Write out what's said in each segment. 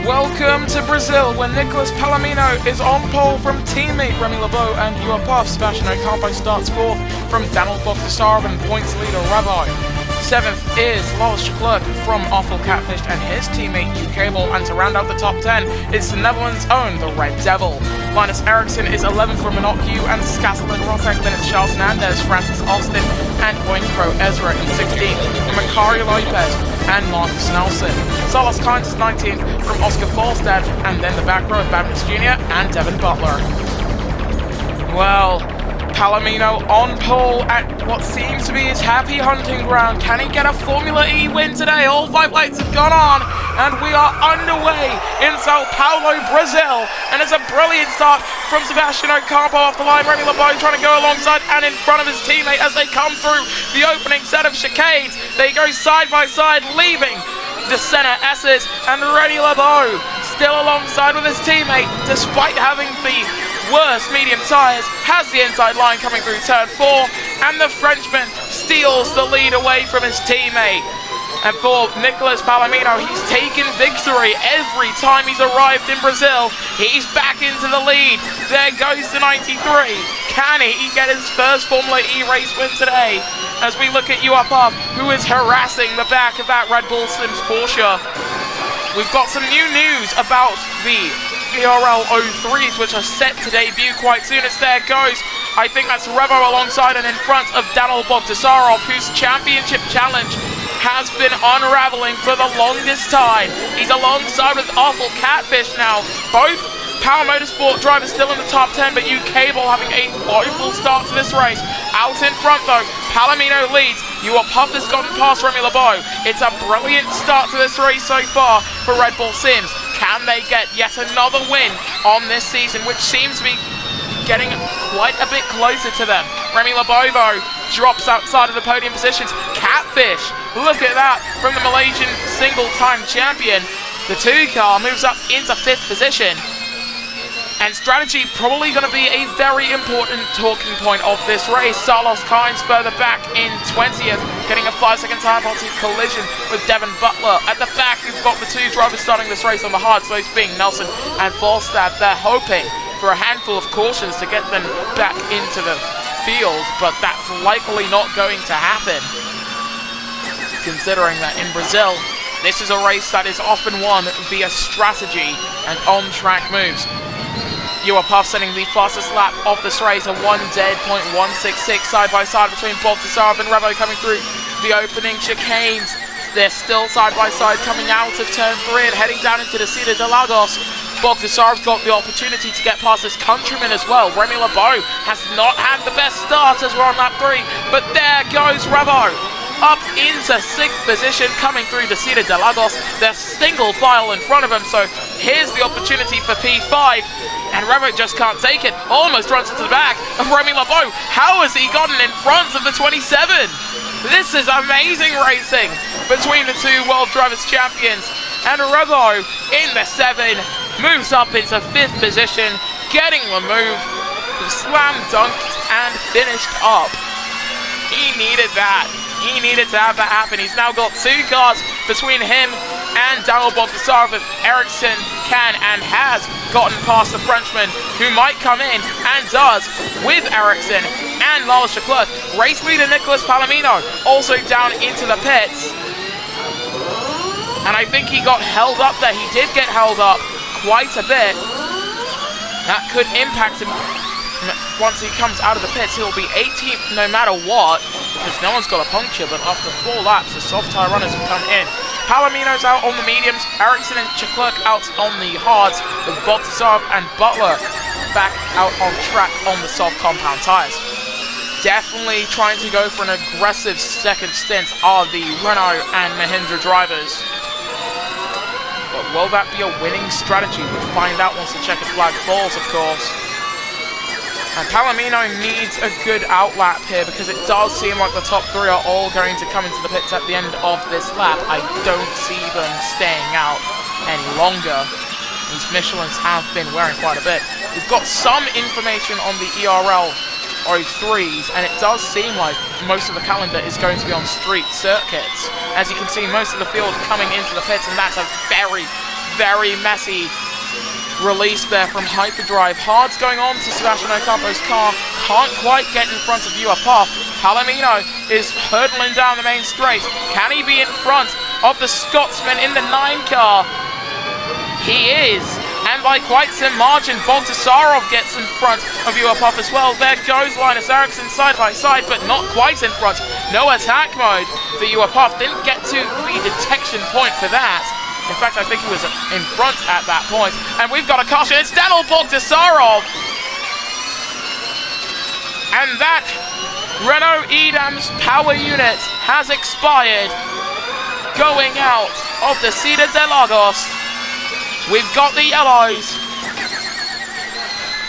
Welcome to Brazil, where Nicolas Palomino is on pole from teammate Remy Lebeau, and UR Sebastian Ocampo starts fourth from Daniel Bogdasarov and points leader Ravo. Seventh is Lars Leclerc from Awful Catfish and his teammate U-Cable, and to round out the top 10 is the Netherlands' own, the Red Devil. Linus Eriksson is 11th from Minotcu and Skassel Rotek, then it's Charles Hernandez, Francis Austin, and Oinkro Ezra in 16th from Makari Lopez and Marcus Nelson. Salas Kynes is 19th from Oscar Falstad, and then the back row of Babnis Jr. and Devin Butler. Well, Palomino on pole at what seems to be his happy hunting ground. Can he get a Formula E win today? All 5 lights have gone on, and we are underway in Sao Paulo, Brazil. And it's a brilliant start from Sebastian Ocampo off the line. Remy Lebeau trying to go alongside and in front of his teammate as they come through the opening set of chicanes. They go side by side, leaving the center S's, and Remy Lebeau still alongside with his teammate, despite having the worst medium tyres, has the inside line coming through turn 4, and the Frenchman steals the lead away from his teammate. And for Nicolas Palomino, he's taken victory every time he's arrived in Brazil. He's back into the lead. There goes the 93. Can he get his first Formula E race win today? As we look at UR, who is harassing the back of that Red Bull Sims Porsche. We've got some new news about the ERL 03s, which are set to debut quite soon. As there goes, I think that's Revo alongside and in front of Daniel Bogdasarov, whose championship challenge has been unraveling for the longest time. He's alongside with Awful Catfish now. Both Power Motorsport drivers still in the top 10, but U-Cable having a woeful start to this race. Out in front though, Palomino leads. UR has gotten past Remy Lebeau. It's a brilliant start to this race so far for Red Bull Sims. Can they get yet another win on this season, which seems to be getting quite a bit closer to them? Remy Lebeau though drops outside of the podium positions. Catfish, look at that, from the Malaysian single-time champion. The 2 car moves up into 5th position. And strategy probably going to be a very important talking point of this race. Salas Kynes further back in 20th, getting a 5-second time penalty collision with Devin Butler. At the back, you've got the 2 drivers starting this race on the hards, those being Nelson and Falstad. They're hoping for a handful of cautions to get them back into the field, but that's likely not going to happen, considering that in Brazil, this is a race that is often won via strategy and on-track moves. UR sending the fastest lap of this race, a 1:166 side by side between Bogdasarov and Revo coming through the opening chicanes. They're still side by side coming out of turn 3 and heading down into the Cida de Lagos. Bogdasarov's got the opportunity to get past his countryman as well. Remy Lebeau has not had the best start as we're on lap 3, but there goes Revo up into 6th position, coming through the Cida de Lagos. They're single file in front of him, so here's the opportunity for P5. And Revo just can't take it, almost runs into the back of Remy Lebeau. How has he gotten in front of the 27? This is amazing racing between the 2 World Drivers' Champions. And Revo in the 7 moves up into 5th position, getting the move, slam dunked and finished up. He needed that. He needed to have that happen. He's now got 2 cars between him and Daniel Bogdasarov. Eriksson can and has gotten past the Frenchman, who might come in and does with Eriksson and Lars Leclerc. Race leader Nicolas Palomino also down into the pits. And I think he got held up there. He did get held up quite a bit. That could impact him. Once he comes out of the pits, he'll be 18th no matter what, because no one's got a puncture, but after 4 laps, the soft tyre runners have come in. Palomino's out on the mediums, Eriksson and Leclerc out on the hards, with Bogdasarov and Butler back out on track on the soft compound tyres. Definitely trying to go for an aggressive second stint are the Renault and Mahindra drivers. But will that be a winning strategy? We'll find out once the checkered flag falls, of course. And Palomino needs a good outlap here, because it does seem like the top 3 are all going to come into the pits at the end of this lap. I don't see them staying out any longer. These Michelins have been wearing quite a bit. We've got some information on the ERL 03s, and it does seem like most of the calendar is going to be on street circuits. As you can see, most of the field coming into the pits, and that's a very, very messy release there from Hyperdrive. Hard's going on to Sebastian Ocampo's car. Can't quite get in front of Uapoff. Palomino is hurtling down the main straight. Can he be in front of the Scotsman in the 9 car? He is. And by quite some margin, Bogdasarov gets in front of Uapoff as well. There goes Linus Eriksson side by side, but not quite in front. No attack mode for Uapoff. Didn't get to the detection point for that. In fact, I think he was in front at that point. And we've got a caution. It's Daniel Bogdasarov. And that Renault Edam's power unit has expired. Going out of the Cida de Lagos. We've got the yellows.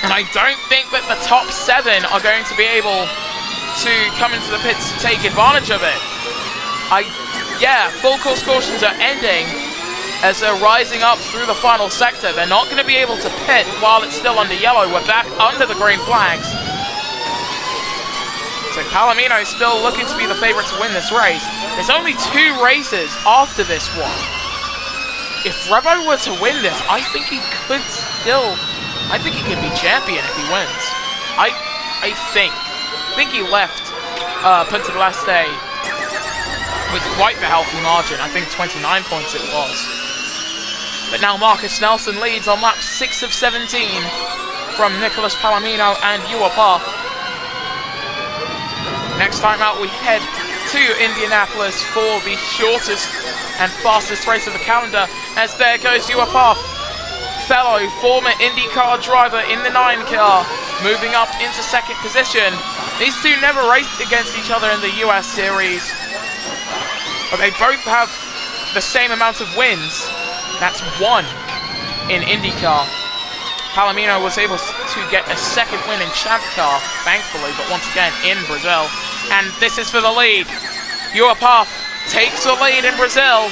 And I don't think that the top 7 are going to be able to come into the pits to take advantage of it. Yeah, full course cautions are ending as they're rising up through the final sector. They're not going to be able to pit while it's still under yellow. We're back under the green flags. So Palomino is still looking to be the favourite to win this race. There's only 2 races after this one. If Revo were to win this, I think he could be champion if he wins. I think he left Punta del Este with quite the healthy margin. I think 29 points it was. But now Marcus Nelson leads on lap 6 of 17 from Nicholas Palomino and Uapoff. Next time out we head to Indianapolis for the shortest and fastest race of the calendar, as there goes Uapoff, fellow former IndyCar driver in the 9 car, moving up into 2nd position. These two never raced against each other in the US series, but they both have the same amount of wins. That's 1 in IndyCar. Palomino was able to get a 2nd win in Champ Car, thankfully, but once again in Brazil. And this is for the lead. Uapoff takes the lead in Brazil.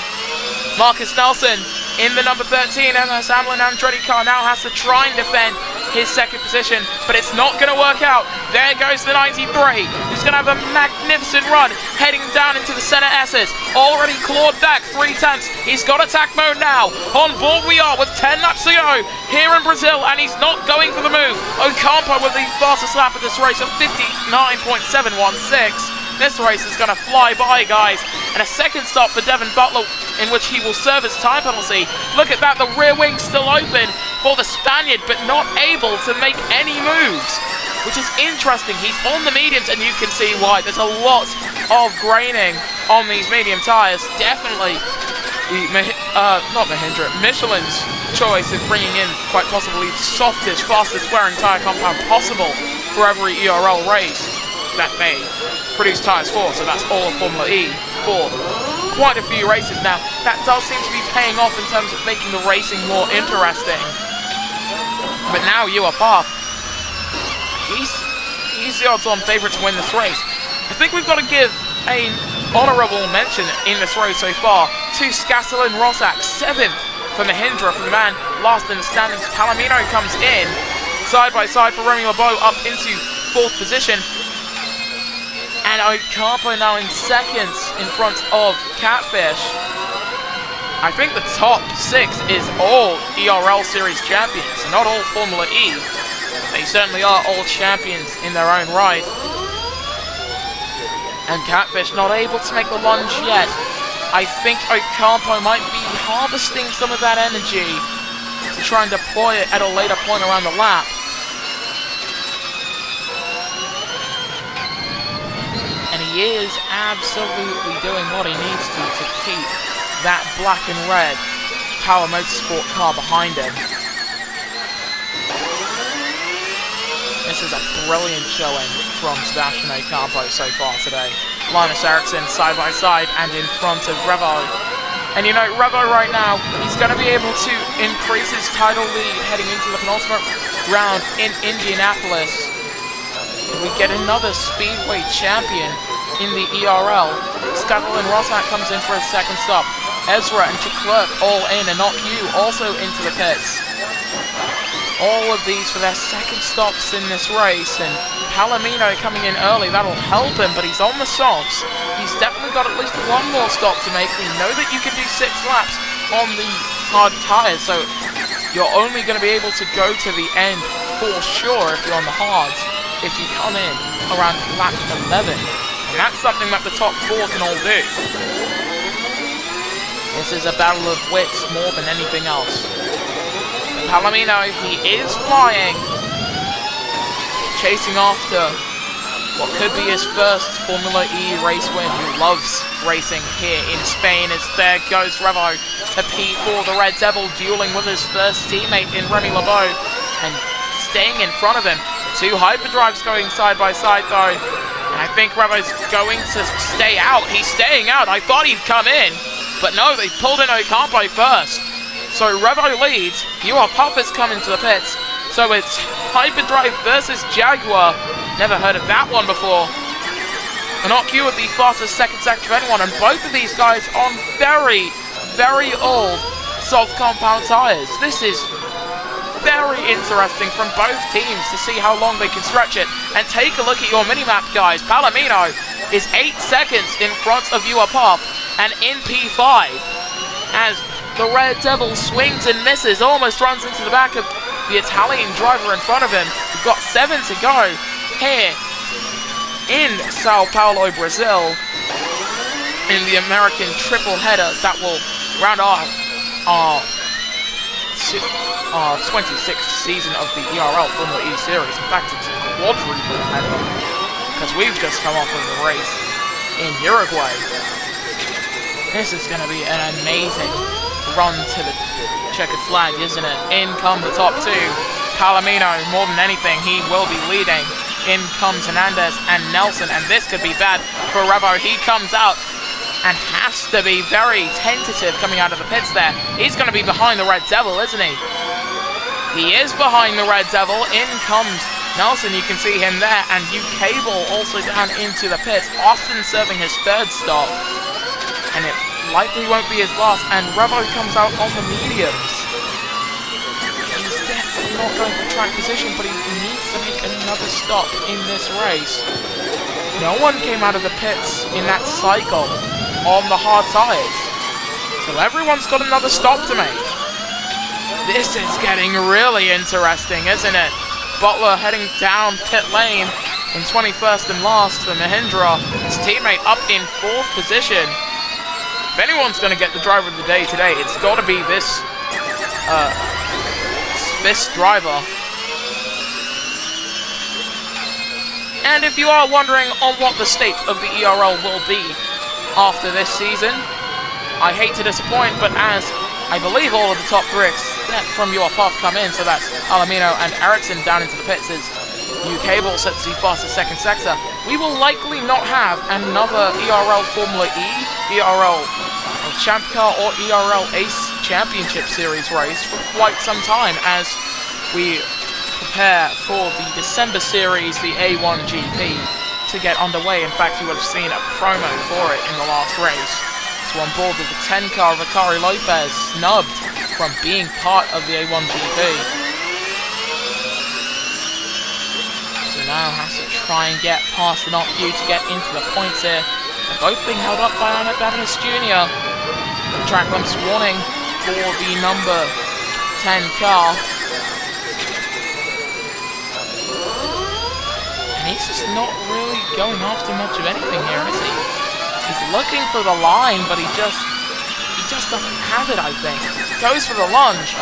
Marcus Nelson in the number 13 MS Hamlin Andretti car now has to try and defend his 2nd position, but it's not going to work out. There goes the 93, who's going to have a magnificent run heading down into the center S's. Already clawed back 3/10. He's got attack mode now. On board we are with 10 laps to go here in Brazil, and he's not going for the move. Ocampo with the fastest lap of this race of 59.716. This race is going to fly by, guys. And a 2nd stop for Devin Butler, in which he will serve as time penalty. Look at that, the rear wing still open for the Spaniard, but not able to make any moves, which is interesting. He's on the mediums, and you can see why. There's a lot of graining on these medium tyres. Definitely, Michelin's choice of bringing in quite possibly the softest, fastest wearing tyre compound possible for every ERL race that they produce tyres for, so that's all of Formula E for quite a few races now. That does seem to be paying off in terms of making the racing more interesting. But now Uapoff, he's the odds-on favourite to win this race. I think we've got to give an honourable mention in this race so far to Skaselin Rossack, 7th for Mahindra, for the man last in the standings. Palomino comes in side by side for Remy LeBeau up into 4th position. And Ocampo now in 2nd in front of Catfish. I think the top 6 is all ERL Series champions, not all Formula E. They certainly are all champions in their own right. And Catfish not able to make the lunge yet. I think Ocampo might be harvesting some of that energy to try and deploy it at a later point around the lap. And he is absolutely doing what he needs to keep that black and red Power Motorsport car behind him. This is a brilliant showing from Sebastian Ocampo so far today. Linus Eriksson side by side and in front of Revo. And you know, Revo right now, he's going to be able to increase his title lead heading into the penultimate round in Indianapolis. We get another Speedway champion in the ERL. Skaselin Rossack comes in for a 2nd stop. Ezra and Chiclerc all in, and Not You also into the pits. All of these for their 2nd stops in this race, and Palomino coming in early, that'll help him, but he's on the softs. He's definitely got at least 1 more stop to make. We know that you can do 6 laps on the hard tires, so you're only going to be able to go to the end for sure if you're on the hards, if you come in around lap 11. And that's something that the top 4 can all do. This is a battle of wits more than anything else. Palomino, he is flying, chasing after what could be his first Formula E race win. He loves racing here in Spain. As there goes Revo to P4, the Red Devil dueling with his first teammate in Remy LeBeau and staying in front of him. Two hyperdrives going side by side though, and I think Revo's going to stay out. He's staying out. I thought he'd come in, but no, they pulled in Ocampo first. So Revo leads. Puff has come into the pits. So it's hyperdrive versus Jaguar. Never heard of that one before. And Q with the fastest second sector of anyone, and both of these guys on very, very old soft compound tires. This is very interesting from both teams to see how long they can stretch it. And take a look at your minimap, guys. Palomino is 8 seconds in front of Puff and in P5 as the Red Devil swings and misses, almost runs into the back of the Italian driver in front of him. We've got 7 to go here in Sao Paulo, Brazil, in the American triple header that will round off our 26th season of the ERL Formula E Series. In fact, it's a quadruple header because we've just come off of a race in Uruguay. This is going to be an amazing run to the checkered flag, isn't it? In come the top 2. Palomino, more than anything, he will be leading. In comes Hernandez and Nelson, and this could be bad for Revo. He comes out and has to be very tentative coming out of the pits there. He's going to be behind the Red Devil, isn't he? He is behind the Red Devil. In comes Nelson, you can see him there, and Cable also down into the pits. Austin serving his 3rd stop, and it likely won't be his last, and Revo comes out on the mediums. He's definitely not going for track position, but he needs to make another stop in this race. No one came out of the pits in that cycle on the hard tires, so everyone's got another stop to make. This is getting really interesting, isn't it? Butler heading down pit lane in 21st and last for Mahindra. His teammate up in 4th position. If anyone's going to get the driver of the day today, it's got to be this driver. And if you are wondering on what the state of the ERL will be after this season, I hate to disappoint, but as I believe all of the top 3 from your Puff come in, so that's Palomino and Ericsson down into the pits as Cable sets the fastest second sector, we will likely not have another ERL Formula E, ERL Champ Car or ERL Ace Championship Series race for quite some time as we prepare for the December series, the A1 GP, to get underway. In fact, you would have seen a promo for it in the last race. So on board with the 10 car, Vicari Lopez snubbed from being part of the A1 GP. So now has to try and get past the Q to get into the points here. They're both being held up by Ahmed Babinis Jr. Track limits warning for the number 10 car. And he's just not really going after much of anything here, is he? He's looking for the line, but he just doesn't have it, I think. Goes for the lunge,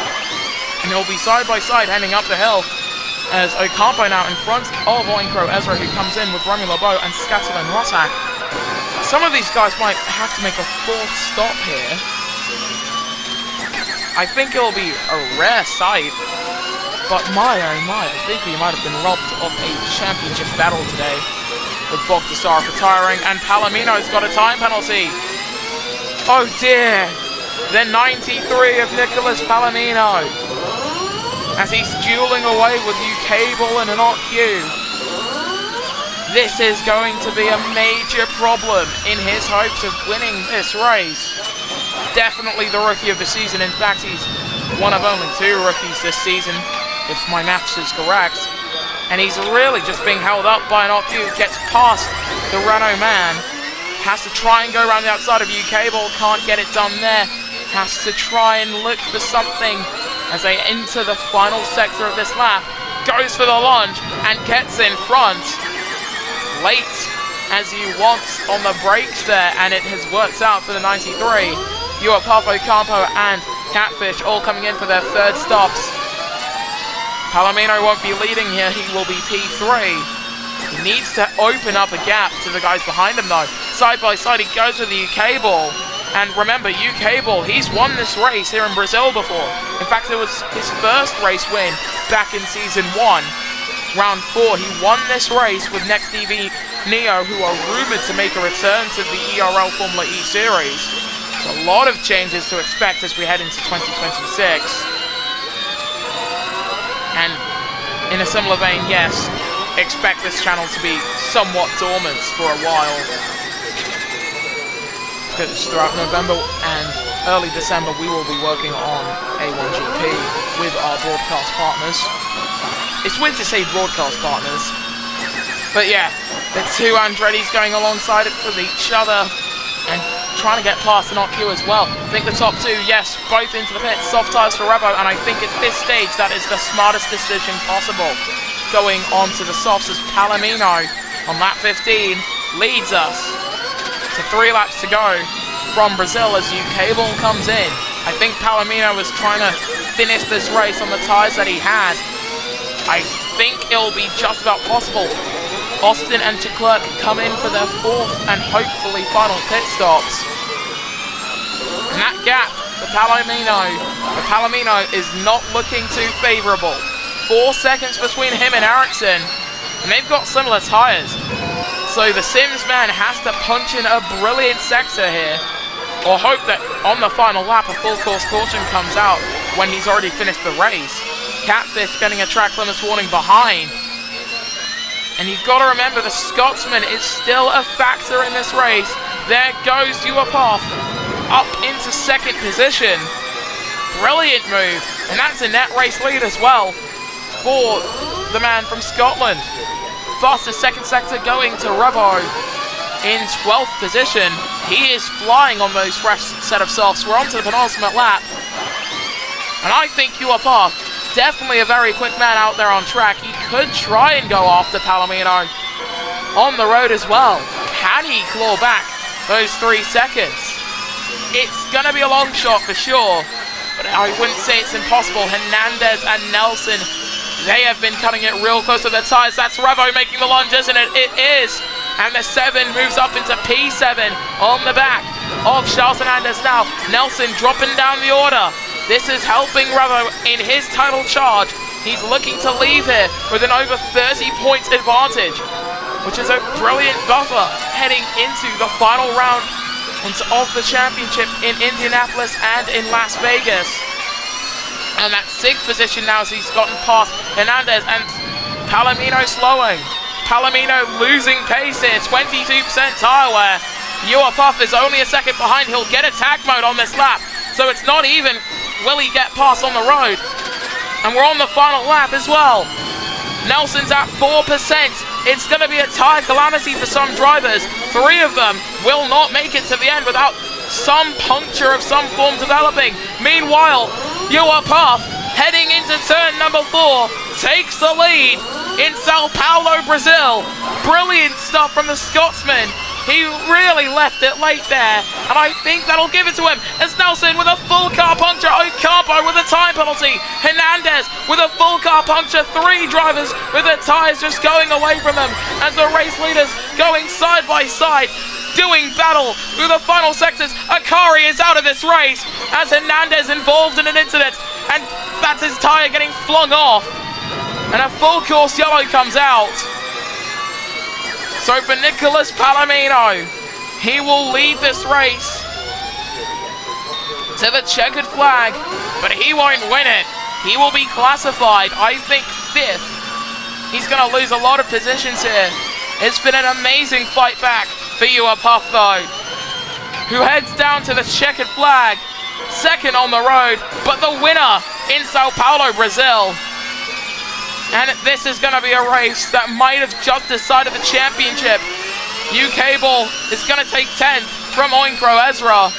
and he'll be side by side heading up the hill as Ocampo now in front of Oinkro Ezra, who comes in with Remy LeBeau and Scatterman Rosak. Some of these guys might have to make a 4th stop here. I think it'll be a rare sight, but my oh my, I think we might have been robbed of a championship battle today with Bogdasar retiring, and Palomino's got a time penalty. Oh dear, the 93 of Nicholas Palomino as he's dueling away with Cable and an Q. This is going to be a major problem in his hopes of winning this race. Definitely the rookie of the season. In fact, he's one of only 2 rookies this season, if my maths is correct. And he's really just being held up by an Q. Gets past the Renault man. Has to try and go around the outside of Cable. Can't get it done there. has to try and look for something as they enter the final sector of this lap. Goes for the lunge and gets in front. Late as you want on the brakes there, and it has worked out for the 93. You are Pafo, Campo, and Catfish all coming in for their third stops. Palomino won't be leading here, he will be P3. He needs to open up a gap to the guys behind him though. Side by side he goes with the UK ball. And remember, UK ball, he's won this race here in Brazil before. In fact, it was his first race win back in season 1. Round 4, he won this race with Next EV Neo, who are rumored to make a return to the ERL Formula E Series. There's a lot of changes to expect as we head into 2026. And in a similar vein, yes, expect this channel to be somewhat dormant for a while. Because throughout November and early December, we will be working on A1GP with our broadcast partners. It's weird to say broadcast partners, but yeah, the two Andretti's going alongside it with each other and trying to get past an RQ as well. I think the top two, yes, both into the pits, soft tires for Revo, and I think at this stage that is the smartest decision possible. Going on to the softs as Palomino on lap 15 leads us to 3 laps to go from Brazil as UK ball comes in. I think Palomino was trying to finish this race on the tires that he had. I think it'll be just about possible. Austin and Leclerc come in for their 4th and hopefully final pit stops. And that gap for Palomino is not looking too favourable. 4 seconds between him and Ericsson, and they've got similar tires. So the Sims man has to punch in a brilliant sector here, or hope that on the final lap a full course caution comes out when he's already finished the race. Catfish getting a track limits warning behind. And you've got to remember the Scotsman is still a factor in this race. There goes Duapoff up into 2nd position. Brilliant move, and that's a net race lead as well for the man from Scotland. Fastest 2nd sector going to Revo in 12th position. He is flying on those fresh set of softs. We're on to the penultimate lap. And I think Duapoff, definitely a very quick man out there on track. He could try and go after Palomino on the road as well. Can he claw back those 3 seconds? It's going to be a long shot for sure, but I wouldn't say it's impossible. Hernandez and Nelson, they have been cutting it real close to their tires. That's Revo making the lunge, isn't it? It is. And the 7 moves up into P7 on the back of Charles Hernandez now. Nelson dropping down the order. This is helping Revo in his title charge. He's looking to leave here with an over 30-point advantage, which is a brilliant buffer heading into the final round of the championship in Indianapolis and in Las Vegas. And that 6th position now as he's gotten past Hernandez, and Palomino slowing. Palomino losing pace here, 22% tire wear. Duapoff is only a second behind. He'll get attack mode on this lap, so it's not even will he get past on the road. And we're on the final lap as well. Nelson's at 4%. It's going to be a tire calamity for some drivers. 3 of them will not make it to the end without some puncture of some form developing. Meanwhile, Duapoff, heading into turn number 4, takes the lead in Sao Paulo, Brazil. Brilliant stuff from the Scotsman. He really left it late there, and I think that'll give it to him as Nelson with a full car puncture. Ocampo with a time penalty. Hernandez with a full car puncture. 3 drivers with their tires just going away from them as the race leaders going side by side, doing battle through the final sectors. Akari is out of this race as Hernandez involved in an incident, and that's his tire getting flung off, and a full course yellow comes out. So for Nicholas Palomino, he will lead this race to the checkered flag, but he won't win it. He will be classified, I think, 5th. He's going to lose a lot of positions here. It's been an amazing fight back for Duapoff though, who heads down to the checkered flag, 2nd on the road, but the winner in Sao Paulo, Brazil. And this is going to be a race that might have just decided the championship. UK Ball is going to take 10th from Oinkro Ezra.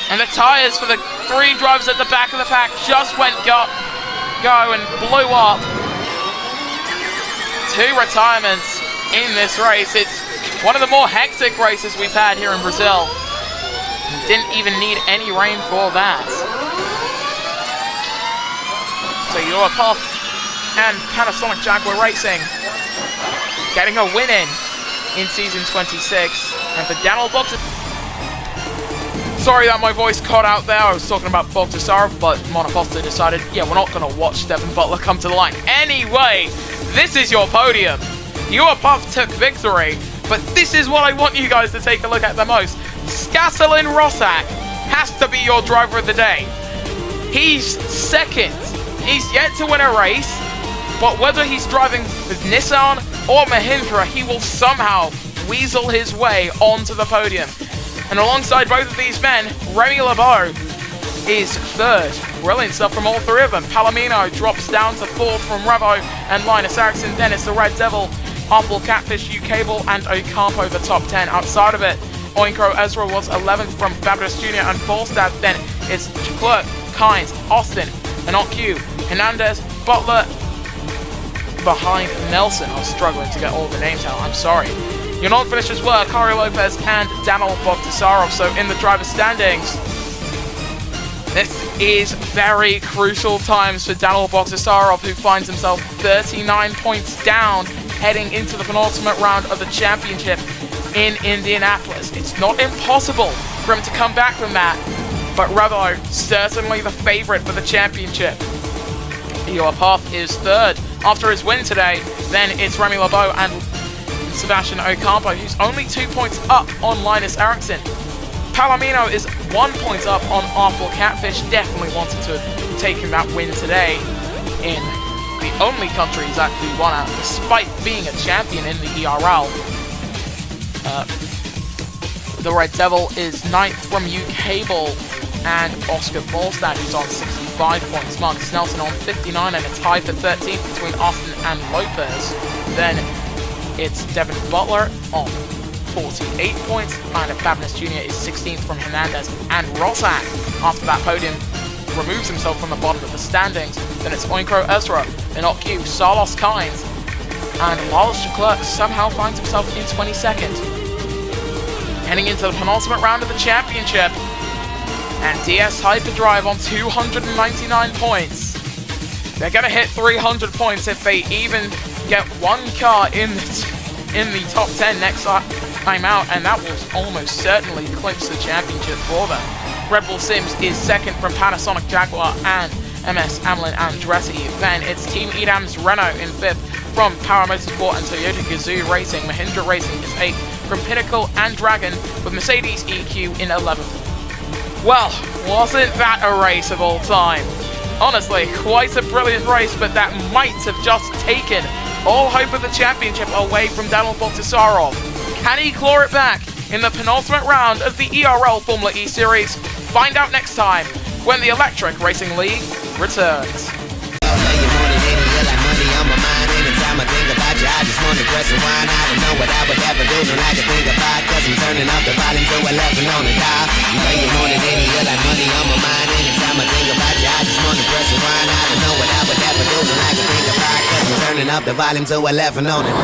And the tyres for the 3 drivers at the back of the pack just went go and blew up. 2 retirements in this race. It's one of the more hectic races we've had here in Brazil. Didn't even need any rain for that. So you're Puff and Panasonic Jaguar Racing getting a win in season 26. And for Daniel Bogdasarov, sorry that my voice cut out there. I was talking about Bogdasarov, but Monoposta decided, yeah, we're not going to watch Devin Butler come to the line. Anyway, this is your podium. Your Puff took victory, but this is what I want you guys to take a look at the most. Skaselin Rossack has to be your driver of the day. He's second. He's yet to win a race, but whether he's driving with Nissan or Mahindra, he will somehow weasel his way onto the podium. And alongside both of these men, Remy LeBeau is third. Brilliant stuff from all 3 of them. Palomino drops down to 4th from Revo and Linus Eriksson. Then it's the Red Devil, Apple, Catfish, U-Cable, and Ocampo the top 10. Outside of it, Oinkro Ezra was 11th from Fabulous Jr. and Falstad. Then it's Clerk, Kynes, Austin, Enoch-Q, Hernandez, Butler, behind Nelson. I was struggling to get all the names out, I'm sorry. Your non-finishers were Kari Lopez and Daniel Bogdasarov. So in the driver standings, this is very crucial times for Daniel Bogdasarov, who finds himself 39 points down heading into the penultimate round of the championship in Indianapolis. It's not impossible for him to come back from that, but Revo certainly the favorite for the championship. Your Puff is third after his win today. Then it's Remy LeBeau and Sebastian Ocampo, who's only 2 points up on Linus Eriksson. Palomino is 1 point up on Awful Catfish. Definitely wanted to have taken that win today in the only country he's actually won at, despite being a champion in the ERL. The Red Devil is 9th from U-Cable and Oscar Falstad, who's on 65 points. Marcus Nelson on 59 and a tie for 13th between Austin and Lopez. Then it's Devin Butler on 48 points, and Fabulous Jr. is 16th from Hernandez. And Rossack, after that podium, removes himself from the bottom of the standings. Then it's Oinkro Ezra, Enoch-Q, Salos Kynes, and Miles Leclerc somehow finds himself in 22nd. Heading into the penultimate round of the championship, and DS Hyperdrive on 299 points. They're going to hit 300 points if they even get one car in the top 10 next time out, and that will almost certainly eclipse the championship for them. Red Bull Sims is second from Panasonic Jaguar and MS Amlin Andretti. Then it's Team Edam's Renault in 5th from Power Motorsport and Toyota Gazoo Racing. Mahindra Racing is 8th from Pinnacle and Dragon, with Mercedes EQ in 11th. Well, wasn't that a race of all time? Honestly, quite a brilliant race, but that might have just taken all hope of the championship away from Daniel Bogdasarov. Can he claw it back in the penultimate round of the ERL Formula E Series? Find out next time when the Electric Racing League returns. I just wanna dress and wine. I don't know what I would ever do, don't like to think about, cause I'm turning up the volume to 11 on the dial. You pay you more than any, you like money on my mind. Anytime I think about you, I just wanna dress and wine. I don't know what I would ever do, don't like to think about, cause I'm turning up the volume to 11 on it.